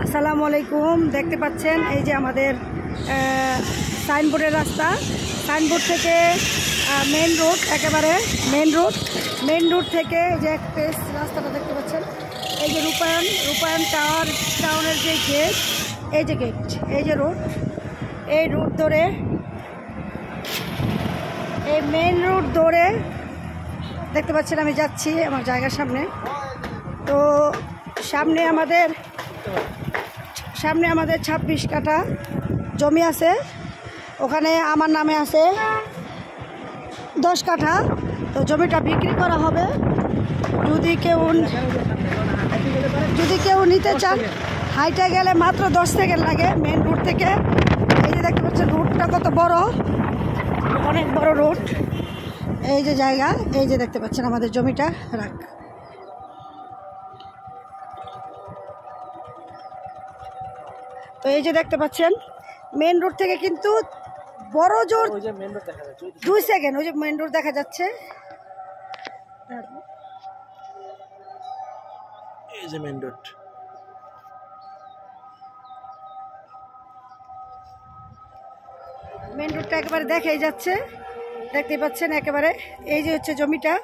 আসসালামু আলাইকুম। দেখতে পাচ্ছেন এই যে আমাদের সাইনবোর্ডের রাস্তা। সাইনবোর্ড থেকে মেন রোড, একেবারে মেন রোড থেকে যে এক পেস রাস্তাটা দেখতে পাচ্ছেন। এই যে রূপায়ণ টাউনের যে গেট, এই যে রোড, এই রোড ধরে, এই মেন রোড ধরে দেখতে পাচ্ছেন আমি যাচ্ছি আমার জায়গার সামনে। তো সামনে আমাদের 26 কাঠা জমি আছে, ওখানে আমার নামে আছে 10 কাঠা। তো জমিটা বিক্রি করা হবে। যদি কেউ নিতে চান, হাইটে গেলে মাত্র 10 সেকেন্ড লাগে মেন রোড থেকে। এই যে দেখতে পাচ্ছেন রোডটা কত বড়, অনেক বড় রোড। এই যে জায়গা, এই যে দেখতে পাচ্ছেন আমাদের জমিটা রাখ। তো এই যে দেখতে পাচ্ছেন মেন রোড থেকে কিন্তু বড় জোর 2 সেকেন্ড, ওই যে মেন রোড দেখা যাচ্ছে। এই যে মেন রোড, মেন রোডটা একেবারে দেখাই যাচ্ছে, দেখতেই পাচ্ছেন একেবারে। এই যে হচ্ছে জমিটা,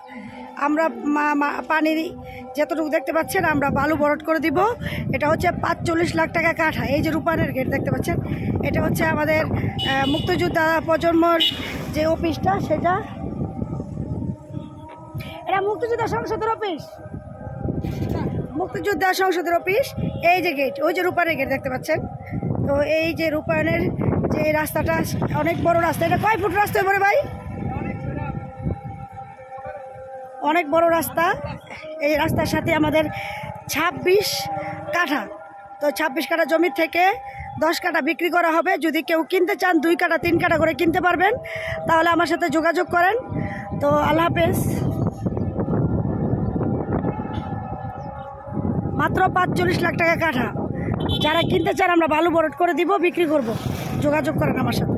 আমরা পানির যতটুকু দেখতে পাচ্ছেন আমরা বালু ভরাট করে দিব। এটা হচ্ছে 45 লাখ টাকা কাঠা। এই যে রূপায়ণের গেট দেখতে পাচ্ছেন, এটা হচ্ছে আমাদের মুক্তিযোদ্ধা প্রজন্মর যে অফিসটা, সেটা এটা মুক্তিযোদ্ধা সংসদের অফিস। এই যে গেট, ওই যে রূপায়ণের গেট দেখতে পাচ্ছেন। তো এই যে রূপায়ণের যে রাস্তাটা, অনেক বড় রাস্তা। এটা কয় ফুট রাস্তা বলে ভাই? অনেক বড় রাস্তা। এই রাস্তার সাথে আমাদের 26 কাঠা। তো 26 কাঠা জমি থেকে 10 কাঠা বিক্রি করা হবে। যদি কেউ কিনতে চান 2 কাঠা 3 কাঠা করে কিনতে পারবেন, তাহলে আমার সাথে যোগাযোগ করেন। তো আল্লাহ হাফেজ। মাত্র 45 লাখ টাকা কাঠা। যারা কিনতে চান আমরা বালু ভরাট করে দিব, বিক্রি করব। যোগাযোগ করেন আমার সাথে।